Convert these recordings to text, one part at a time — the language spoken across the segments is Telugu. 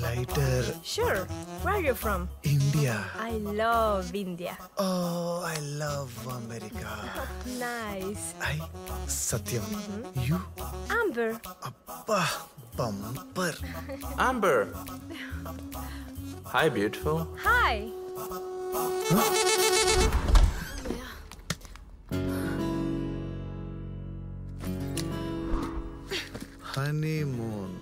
Lighter. Sure. Where are you from? India. I love India. Oh, I love America. Nice. I Satyam. You? Amber. అబ్బా bumper. Amber. Hi, beautiful. Hi. Honeymoon.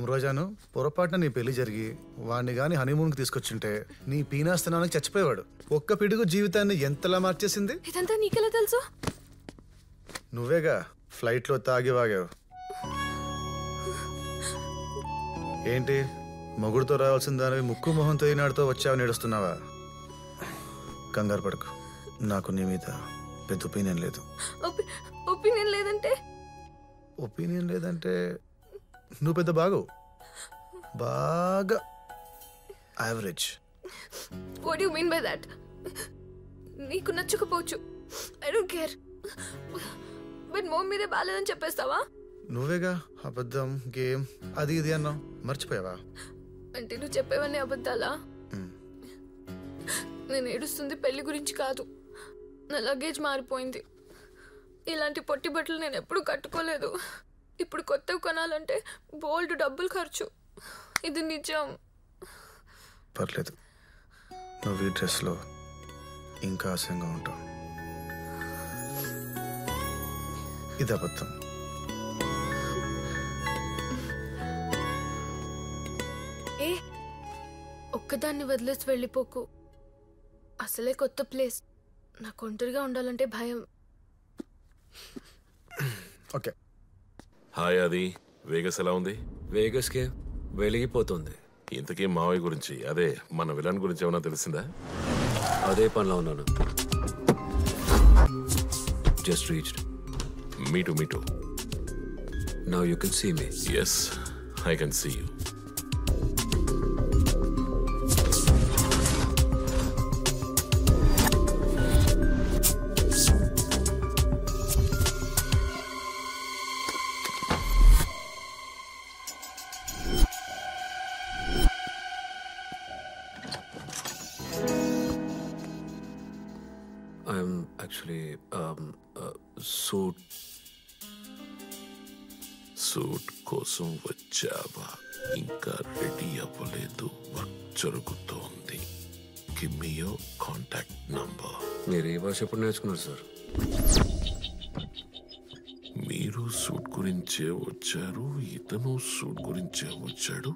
రోజాను పొరపాటున నీ పెళ్లి జరిగి వాడిని గాని హనీమూన్ కి తీసుకొచ్చుంటే నీ పీనాస్తనానికి చచ్చిపోయేవాడు. ఒక్క పిడుగు జీవితాన్ని ఎంతలా మార్చేసింది. ఇదంతా నీకెలా తెలుసు? నువ్వేగా ఫ్లైట్ లో తాగి వాగావు. ఏంటి మొగుడుతో రావాల్సిన దానివి ముక్కు మొహంతో ఈనాడుతో వచ్చావు నేడుస్తున్నావా? కంగారు పడకు, నాకు నీ మీద పెద్ద ఒపీనియన్ లేదు. ఒపీనియన్ లేదంటే? ఒపీనియన్ లేదంటే నువ్వు పెద్ద బాగు, బాగా average. What you mean by that? నీకు నచ్చకపోవచ్చు, I don't care, but mom మీదే బాలేదని చెప్పేస్తావా? నువ్వేగా అబద్ధం గేమ్ అది ఇది అన్నావు, మర్చిపోయావా? అంటే నువ్వు చెప్పేవన్నీ అబద్ధాలా? నేను ఏడుస్తుంది పెళ్లి గురించి కాదు, నా లగేజ్ మారిపోయింది. ఇలాంటి పొట్టి బట్టలు నేను ఎప్పుడు కట్టుకోలేదు. ఇప్పుడు కొత్తవి కొనాలంటే బోల్డ్ డబ్బులు ఖర్చు. ఇది నిజం. పర్లేదు, నువ్వు ఈ డ్రెస్లో ఇంకా ఆశంగా ఉంటావు. ఇది అబద్ధం. ఏ ఒక్కదాన్ని వదిలేసి వెళ్ళిపోకు. అసలే కొత్త ప్లేస్, నాకు ఒంటరిగా ఉండాలంటే భయం. ఓకే. హాయ్ అది, వేగస్ ఎలా ఉంది? వేగస్ కే వెలిగిపోతుంది. ఇంతకీ మావయ్య గురించి, అదే మన విలన్ గురించి ఏమైనా తెలిసిందా? అదే పనిలో ఉన్నాను. Just reached. Meet now you can see me. Yes, I can see you. I'm actually suit కోసం వచ్చావా? ఇంకా రెడీ అవ్వలేదు, వర్క్ జరుగుతోంది. Give me your contact number. మీరు ఏ భాష ఎప్పుడు నేర్చుకున్నారు సార్? మీరు సూట్ గురించే వచ్చారు, ఇతను సూట్ గురించే వచ్చాడు.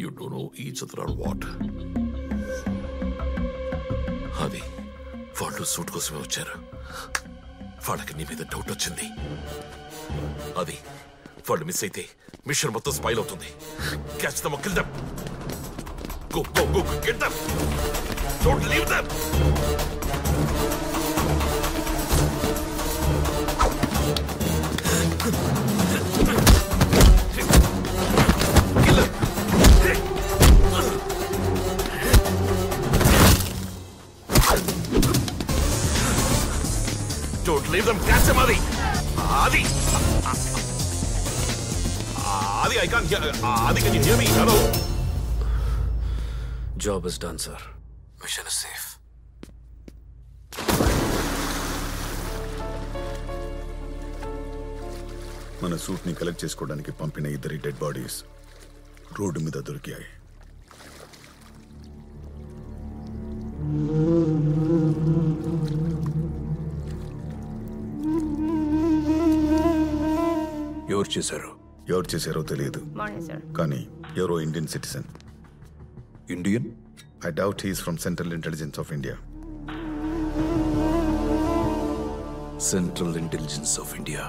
You don't know each other or what? అది వాళ్ళు సూట్ కోసమే వచ్చారు. వాళ్ళకి నీ మీద డౌట్ వచ్చింది. అది వాళ్ళు మిస్ అయితే మిషన్ మొత్తం స్పైల్ అవుతుంది. Catch them, kill them. Go go go, get them. Don't leave them. Kill them. Don't leave them. Catch them, Adi. Adi. Adi, I can't hear. Adi, can you hear me? Hello. Job is done, sir. Mission is safe. మన సూట్ ని కలెక్ట్ చేసుకోవడానికి పంపిన ఇద్దరి డెడ్ బాడీస్ రోడ్డు మీద దొరికాయి. ఎవరు చేశారో తెలియదు, కానీ ఎవరో Indian citizen. Indian? I doubt he's from central intelligence of India. Central intelligence of India.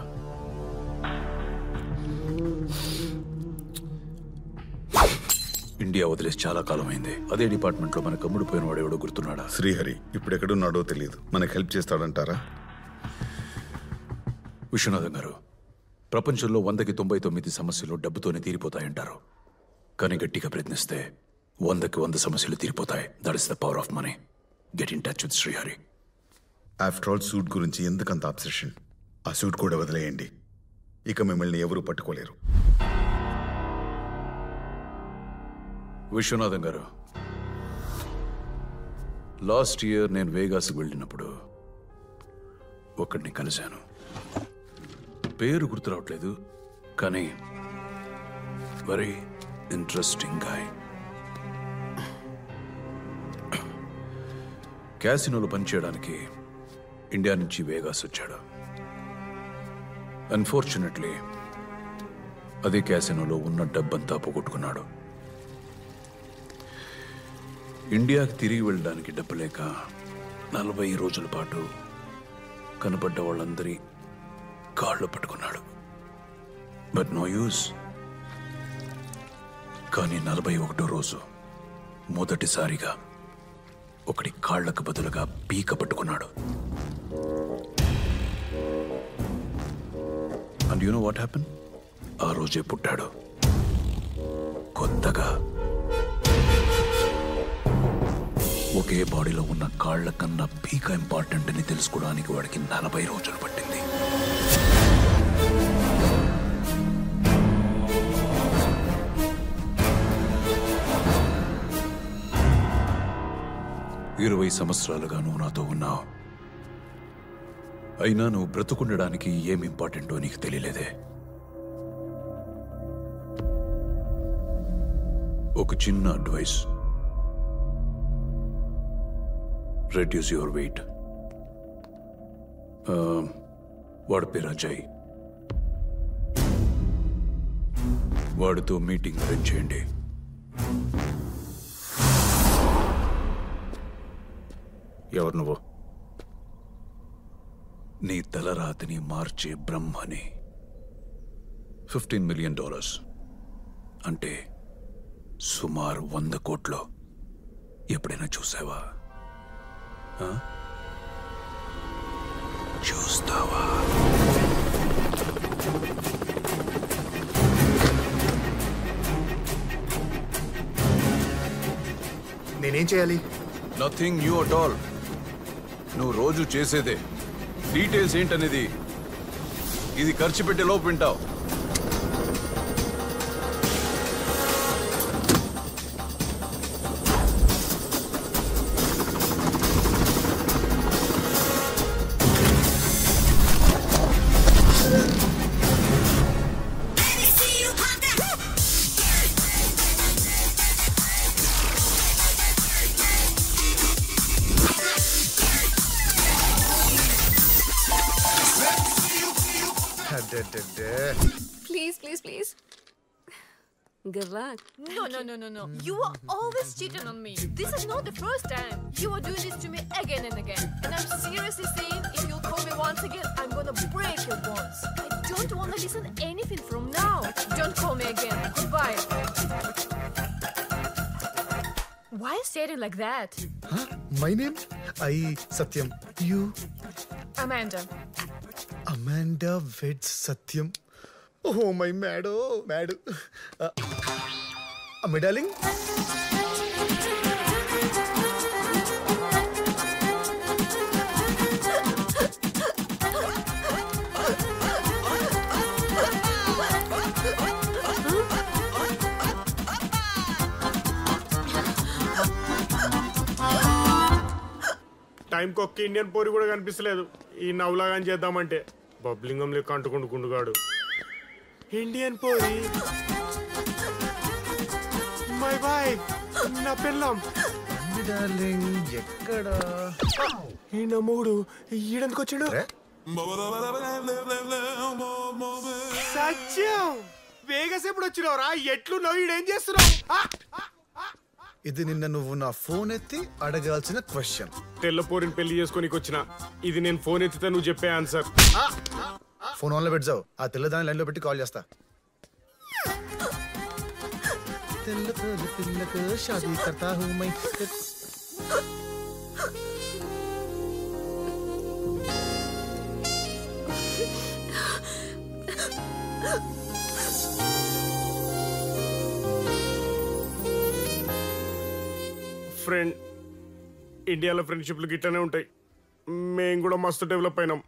India వదిలేసి చాలా కాలం అయింది. అదే డిపార్ట్మెంట్ లో మన కమ్ముడు పోయిన వాడు ఎవడో గుర్తున్నాడా? శ్రీహరి ఇప్పుడు ఎక్కడున్నాడో తెలియదు. మనకు హెల్ప్ చేస్తాడంటారా? విశ్వనాథం గారు, ప్రపంచంలో 100కి 99 సమస్యలు డబ్బుతోనే తీరిపోతాయంటారు. కానీ గట్టిగా ప్రయత్నిస్తే 100కి 100 సమస్యలు తీరిపోతాయి. That is the power of money. Get in touch with Srihari. After all suit గురించి ఎందుకంత అబ్సెషన్? ఆ సూట్ కూడా వదిలేయండి. ఇక మిమ్మల్ని ఎవరూ పట్టుకోలేరు. విశ్వనాథం గారు, లాస్ట్ ఇయర్ నేను వేగాస్కి వెళ్ళినప్పుడు ఒకడిని కలిశాను. పేరు గుర్తు రావట్లేదు, కానీ వెరీ ఇంట్రెస్టింగ్ గాయ్. క్యాసినోలో పనిచేయడానికి ఇండియా నుంచి వేగాస్ వచ్చాడు. అన్ఫార్చునేట్లీ అదే క్యాసినోలో ఉన్న డబ్బంతా పోగొట్టుకున్నాడు. ఇండియాకి తిరిగి వెళ్ళడానికి డబ్బు లేక 40 రోజుల పాటు కనపడ్డ వాళ్ళందరి కాళ్ళు పట్టుకున్నాడు. But no use. కానీ 41వ రోజు మొదటిసారిగా ఒకటి కాళ్లకు బదులుగా పీక పట్టుకున్నాడు. And you know what happen? ఆ రోజే పుట్టాడు కొత్తగా. ఒకే బాడీలో ఉన్న కాళ్ల కన్నా పీక ఇంపార్టెంట్ అని తెలుసుకోవడానికి వాడికి 40 రోజులు పట్టింది. ఇరవై సంవత్సరాలుగా నువ్వు నాతో ఉన్నావు. అయినా నువ్వు బ్రతుకుండడానికి ఏం ఇంపార్టెంటో నీకు తెలియలేదే. ఒక చిన్న అడ్వైస్, రెడ్యూస్ యువర్ వెయిట్. వాడి పేరు అజయ్. వాడితో మీటింగ్ అరేంజ్ చేయండి. ఎవరు నువ్వు? నీ తలరాతిని మార్చే బ్రహ్మని. $15 million అంటే సుమారు 100 కోట్లు. ఎప్పుడైనా చూసావా? చూస్తావా? నేనేం చేయాలి? Nothing new at all. నువ్వు రోజు చేసేదే. డీటెయిల్స్ ఏంటనేది ఇది ఖర్చు పెట్టే లోపు వింటావు. Please, please, please. Good luck. No. You are always cheating on me. This is not the first time. You are doing this to me again and again. And I'm seriously saying, if you'll call me once again, I'm gonna break your bones. I don't wanna listen anything from now. Don't call me again. Goodbye. Why are you staring like that? My name? Satyam. You? Amanda. Amanda Veds Satyam. Oh, my mad. My darling? టైంకి ఒక్క ఇండియన్ పోరి కూడా కనిపిస్తలేదు. ఈ నవ్వులాగా చేద్దామంటే బబ్లింగం లెక్క అంటుకుంటూ గుండుగాడు. ఇండియన్ పోరి మై వైఫ్, నా పిల్లం. డార్లింగ్ ఎక్కడా? ఈ నమ్ముడు ఈడెందుకు వచ్చాడు? సత్యం, వేగస్ ఎప్పుడు వచ్చినావురా? ఎట్లున్నావు? ఈడేం చేస్తున్నావు? ఇది నిన్న నువ్వు నా ఫోన్ ఎత్తి అడగాల్సిన క్వశ్చన్. తెల్లపోరిని పెళ్లి చేసుకోనికి వచ్చిన. ఇది నేను ఫోన్ ఎత్తితే నువ్వు చెప్పే ఆన్సర్. ఫోన్ ఆన్లో పెట్టావు. ఆ తెల్లదాని లైన్లో పెట్టి కాల్ చేస్తా. పిల్లకు షాదీ కర్తా హూ మై. ఫ్రెండ్, ఇండియాలో ఫ్రెండ్షిప్లు గిట్లనే ఉంటాయి. మేము కూడా మస్తు డెవలప్ అయినాం.